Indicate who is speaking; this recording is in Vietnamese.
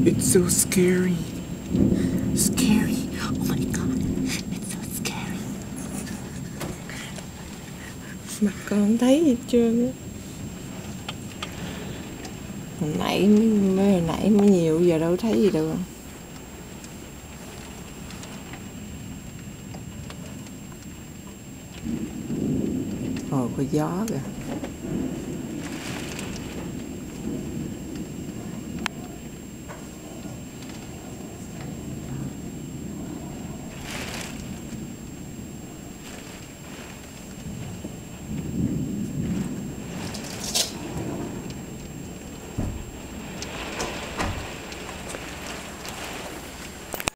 Speaker 1: It's so scary.
Speaker 2: Scary. Oh my god. It's so scary.
Speaker 1: Mặt con không thấy gì hết trơn á. Hồi nãy mới nhiều, giờ đâu thấy gì đâu. Ồ, có gió kìa.